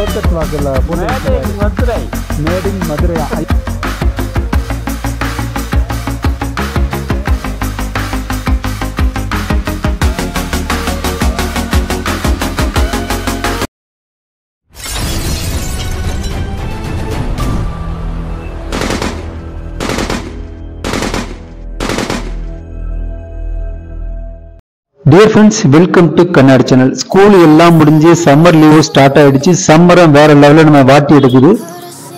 கோக்கஸ் வாக்கில் Madurai made in Madurai. Dear friends, welcome to கண்ணாடி channel. School எல்லாம் முடிஞ்சு சம்மர் லீவ் ஸ்டார்ட் ஆயிடுச்சு. சம்மரும் வேற லெவலில் நம்ம வாட்டி எடுக்குது.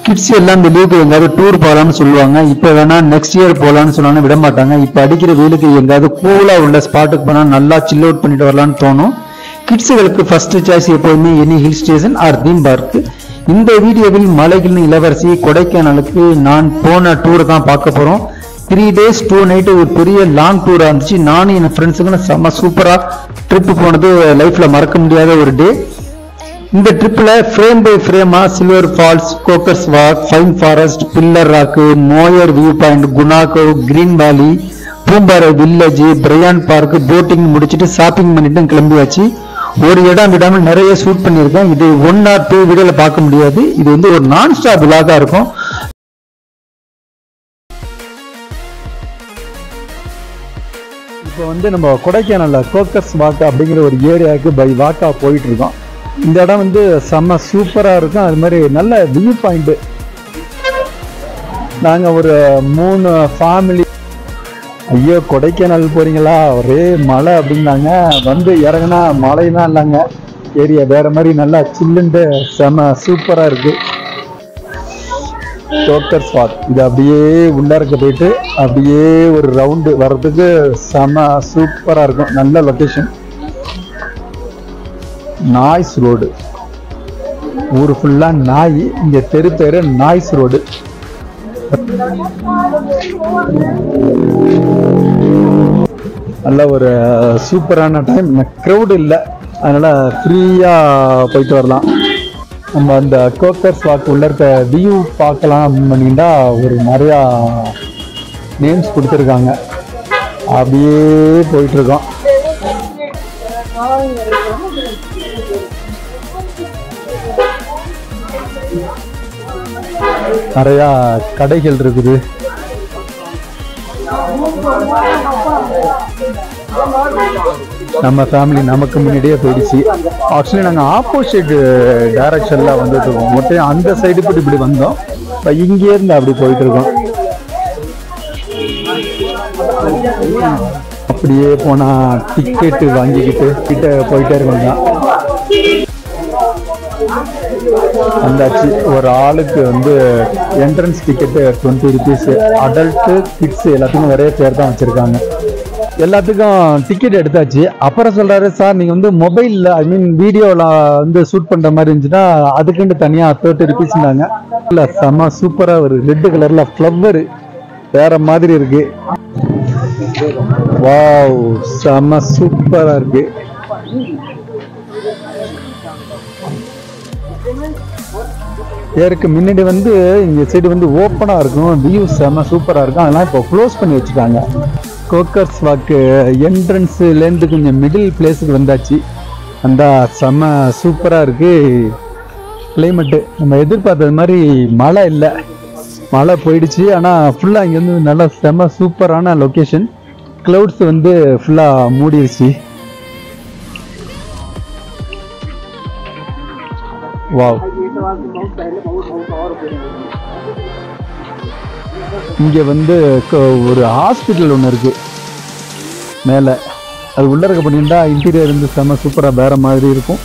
கிட்ஸ் எல்லாம் இந்த லீவுக்கு எங்காவது டூர் போகலான்னு சொல்லுவாங்க. இப்போ வேணா நெக்ஸ்ட் இயர் போகலான்னு சொன்னாலும் விட மாட்டாங்க. இப்போ அடிக்கிற வெயிலுக்கு எங்காவது கூலா உள்ள ஸ்பாட்டுக்கு போனால் நல்லா சில் அவுட் பண்ணிட்டு வரலான்னு தோணும். கிட்ஸுகளுக்கு ஃபர்ஸ்ட் சாய்ஸ் எப்போதுமே any hill station or theme park. இந்த வீடியோவில் மலைகளின் இளவரசி கொடைக்கானலுக்கு நான் போன டூர் தான் பார்க்க போறோம். 3 days 2 nights ஒரு பெரிய லாங் டூரா இருந்துச்சு. நானும் என் ஃப்ரெண்ட்ஸுக்கு செம்ம சூப்பரா ட்ரிப் போனது லைஃப்ல மறக்க முடியாத ஒரு டே. இந்த ட்ரிப்ல ஃப்ரேம் பை ஃப்ரேமா Silver Falls, Coaker's Walk, Pine Forest, Pillar Rock, Moir View Point, குணாகோ, Green Valley, Poombarai village, Bryant Park, boating முடிச்சுட்டு ஷாப்பிங் பண்ணிட்டு கிளம்பியாச்சு. ஒரு இடம் விடாமல் நிறைய ஷூட் பண்ணியிருக்கேன். இது 1 or 2 வீடியோல பார்க்க முடியாது. இது வந்து ஒரு நான் ஸ்டாப் விலாகா இருக்கும். இப்போ வந்து நம்ம கொடைக்கானல்ல கோக்கஸ் வாக் அப்படிங்கிற ஒரு ஏரியாவுக்கு பை வாக்கா போயிட்டு இருக்கோம். இந்த இடம் வந்து செம்ம சூப்பரா இருக்கும். அது மாதிரி நல்ல வியூ பாயிண்ட். நாங்க ஒரு 3 ஃபேமிலி. ஐயோ கொடைக்கானல் போறீங்களா, ஒரே மலை அப்படின்னாங்க. வந்து இறங்கினா மழைலாம் இல்லைங்க, ஏரியா வேற மாதிரி நல்லா சில்லுண்டு செம்ம சூப்பரா இருக்கு. கோக்கஸ் வாக் இது அப்படியே உள்ளார்க்க போயிட்டு அப்படியே ஒரு ரவுண்டு வர்றதுக்கு செம சூப்பரா இருக்கும். நல்ல லொகேஷன். நாய்ஸ் ரோடு, ஊரு ஃபுல்லா நாய். இங்க தெரு பேரு நாய்ஸ் ரோடு. நல்ல ஒரு சூப்பரான டைம். க்ரௌடு இல்லை, அதனால ஃப்ரீயா போயிட்டு வரலாம். நம்ம அந்த கோக்கஸ் வாக் உள்ள இருக்க வியூ பார்க்கலாம் பண்ணிட்டா ஒரு நிறையா நேம்ஸ் கொடுத்துருக்காங்க. அப்படியே போயிட்டு இருக்கோம். நிறையா கடைகள் இருக்குது. நம்ம ஃபேமிலி நமக்கு முன்னாடியே போயிடுச்சு. ஆக்சுவலி நாங்கள் ஆப்போசிட் டைரக்ஷன்ல வந்துட்டு இருக்கோம். மொத்தம் அந்த சைடு இப்படி வந்தோம். இப்போ இங்கே இருந்து அப்படி போயிட்டு இருக்கோம். அப்படியே போனா டிக்கெட்டு வாங்கிக்கிட்டு கிட்ட போயிட்டே இருக்கோம் தான். வந்தாச்சு. ஒரு ஆளுக்கு வந்து entrance ticket 20 rupees. Adult kids எல்லாத்துக்கும் ஒரே பேர் தான் வச்சிருக்காங்க. எல்லாத்துக்கும் டிக்கெட் எடுத்தாச்சு. அப்புறம் சொல்றாரு, சார் நீங்க வந்து மொபைல்ல ஐ மீன் வீடியோல வந்து ஷூட் பண்ற மாதிரி இருந்துச்சுன்னா அதுக்குன்னு தனியா 30 rupeesனாங்க. இல்ல செம்ம சூப்பரா ஒரு ரெட் கலர்ல ஃப்ளவர் வேற மாதிரி இருக்கு. வாவ் செம்ம சூப்பரா இருக்கு. ஏருக்கு முன்னாடி வந்து இந்த சைடு வந்து ஓப்பனா இருக்கும். வியூ செம்ம சூப்பரா இருக்கும். அதெல்லாம் இப்போ க்ளோஸ் பண்ணி வச்சுட்டாங்க. கோக்கஸ் வாக்கு என்ட்ரன்ஸ்லேருந்து கொஞ்சம் மிடில் பிளேஸுக்கு வந்தாச்சு. அந்த செம்ம சூப்பராக இருக்குது. கிளைமேட்டு நம்ம எதிர்பார்த்தது மாதிரி மழை இல்லை, மழை போயிடுச்சு. ஆனால் ஃபுல்லாக இங்கே வந்து நல்லா செம்ம சூப்பரான லொக்கேஷன். க்ளவுட்ஸ் வந்து ஃபுல்லாக மூடிடுச்சு. வாவ், இங்கே வந்து ஒரு ஹாஸ்பிட்டல் ஒன்று இருக்குது மேலே. அது உள்ள இருக்க பண்ணிட்டா இன்டீரியர் இருந்து செம்ம சூப்பராக வேற மாதிரி இருக்கும்.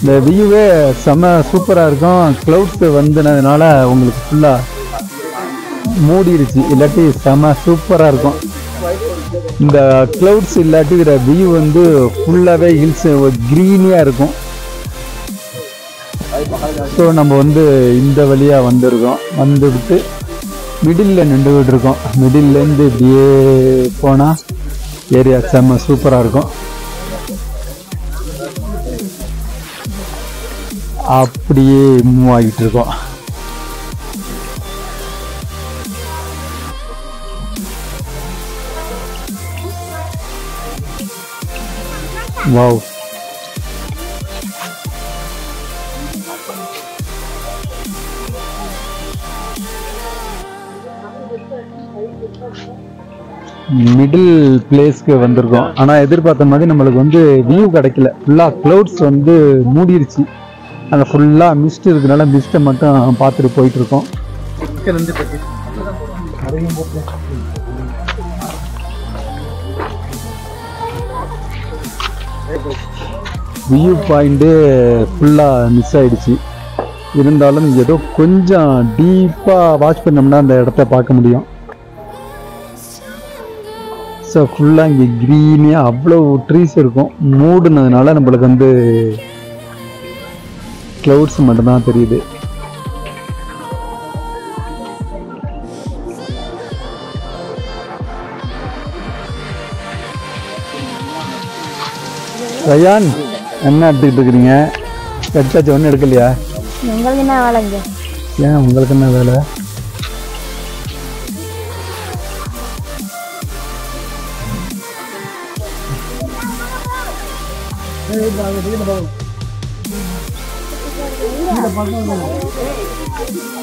இந்த வியூவே செம்ம சூப்பராக இருக்கும். க்ளவுட்ஸ் வந்ததுனால உங்களுக்கு ஃபுல்லாக மூடிடுச்சு. இல்லாட்டி செம்ம சூப்பராக இருக்கும். இந்த க்ளவுட்ஸ் இல்லாட்டி இதில் வியூ வந்து ஃபுல்லாகவே ஹில்ஸ் க்ரீனியாக இருக்கும். ஸோ நம்ம வந்து இந்த வழியாக வந்துருக்கோம். வந்துவிட்டு மிடில் நின்றுக்கிட்டு இருக்கோம். மிடில்லேருந்து இப்படியே போனால் ஏரியா செம்ம சூப்பராக இருக்கும். அப்படியே மூவ் ஆகிட்டு இருக்கோம். வாவ், மிடில் பிளேஸ்க்கு வந்திருக்கோம். ஆனால் எதிர்பார்த்த மாதிரி நம்மளுக்கு வந்து வியூ கிடைக்கல. ஃபுல்லாக க்ளவுட்ஸ் வந்து மூடிருச்சு. அங்கே ஃபுல்லாக மிஸ்ட் இருக்கிறனால மிஸ்ட்டை மட்டும் பார்த்துட்டு போயிட்டு இருக்கோம். வியூ பாயிண்ட்டு ஃபுல்லாக மிஸ் ஆயிடுச்சு. இருந்தாலும் ஏதோ கொஞ்சம் டீப்பாக வாட்ச் பண்ணோம்னா அந்த இடத்த பார்க்க முடியும். ஸோ ஃபுல்லாக இங்கே க்ரீனியாக அவ்வளோ ட்ரீஸ் இருக்கும். மூடுனதுனால நம்மளுக்கு வந்து க்ளவுட்ஸ் மட்டும்தான் தெரியுது. ரயான் என்ன எடுத்துக்கிட்டு இருக்கிறீங்க? எடுத்தாச்சு, ஒன்றும் எடுக்கலையா? உங்களுக்கு என்ன வேலைங்க? ஏன் உங்களுக்கு என்ன வேலை?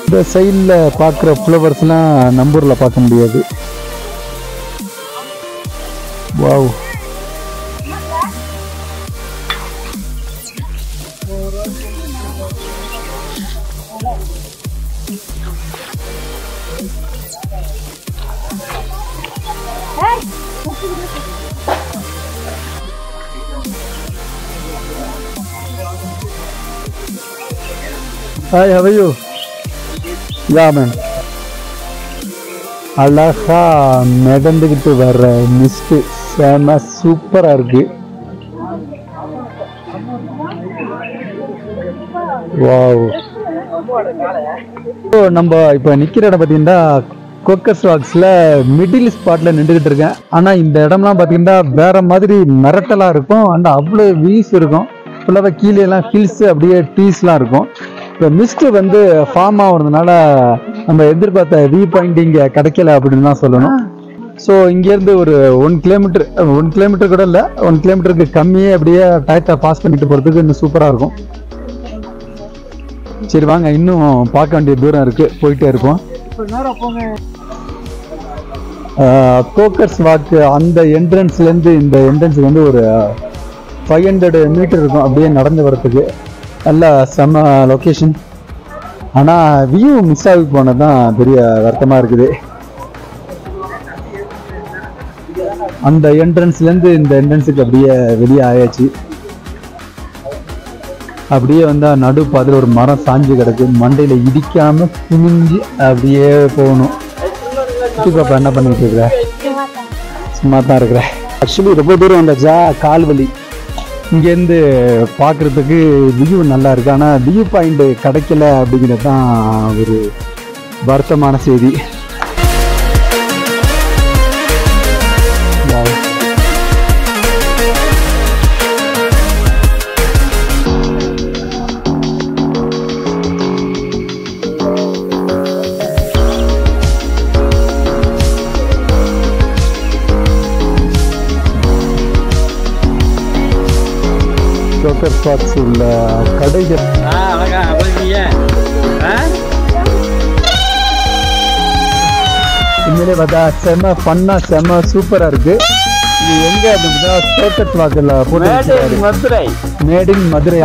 இந்த சைடில் பார்க்குற ஃப்ளவர்ஸ்லாம் நம்பூரில் பார்க்க முடியாது. Wow, hi, how are you? Yeah man. அழகா மிதந்துக்கிட்டு வர்ற மிஸ்ட் செம சூப்பராக இருக்கு. வாவ். நம்ம இப்போ நிற்கிற இடம் பார்த்தீங்கன்னா கோக்கர்ஸ் வாக்ஸில் மிடில் ஸ்பாட்டில் நின்றுக்கிட்டு இருக்கேன். ஆனால் இந்த இடம்லாம் பார்த்தீங்கன்னா வேற மாதிரி மிரட்டலாக இருக்கும். அந்த அவ்வளோ வியூஸ் இருக்கும். ஃபுல்லாக கீழே எல்லாம் ஹில்ஸ் அப்படியே ட்ரீஸ்லாம் இருக்கும். இப்போ மிஸ்ட் வந்து ஃபார்ம் ஆகுறதுனால நம்ம எதிர்பார்த்த வியூ பாயிண்ட் இங்கே கிடைக்கல அப்படின்னு தான் சொல்லணும். ஸோ இங்கேருந்து ஒரு 1 கிலோமீட்டர் கூட இல்லை, 1 கிலோமீட்டருக்கு கம்மியே அப்படியே டயத்தை பாஸ் பண்ணிட்டு போகிறதுக்கு இன்னும் சூப்பராக இருக்கும். சரி வாங்க, இன்னும் பார்க்க வேண்டிய தூரம் இருக்குது, போயிட்டே இருப்போம். கோக்கர்ஸ் வாக்கு அந்த என்ட்ரன்ஸ்லேருந்து இந்த என்ட்ரன்ஸுக்கு வந்து ஒரு 500 மீட்டர் இருக்கும் அப்படியே நடந்து வரத்துக்கு. நல்ல செம்ம லொக்கேஷன். ஆனால் வியூ மிஸ் ஆகி போனது தான் பெரிய வருத்தமாக இருக்குது. அந்த என்ட்ரன்ஸ்லேருந்து இந்த என்ட்ரன்ஸுக்கு அப்படியே வெளியே ஆயாச்சு. அப்படியே வந்தால் நடு பாதில் ஒரு மரம் சாஞ்சு கிடக்கு. மண்டையில் இடிக்காமல் குனிஞ்சு அப்படியே போகணும். சுற்றி பாப்பா என்ன பண்ணிட்டு இருக்கிற? சும்மா தான் இருக்கிற. ஆக்சுவலி ரொம்ப தூரம் வந்தாச்சா, கால் வலி. இங்கேருந்து பார்க்குறதுக்கு வியூ நல்லா இருக்குது. ஆனால் வியூ பாயிண்ட் கிடைக்கல அப்படிங்கிறது தான் ஒரு வருத்தமான செய்தி. கோக்கர் ஸ்பாட்ஸ் உள்ள கடைகள் உண்மையிலே பார்த்தா செம்ம ஃபன்னா, செம்ம சூப்பராக இருக்கு. இது எங்க அப்படின்னா கோக்கர் ஸ்பாட்ல போட்டு மேட் இன் மதுரை.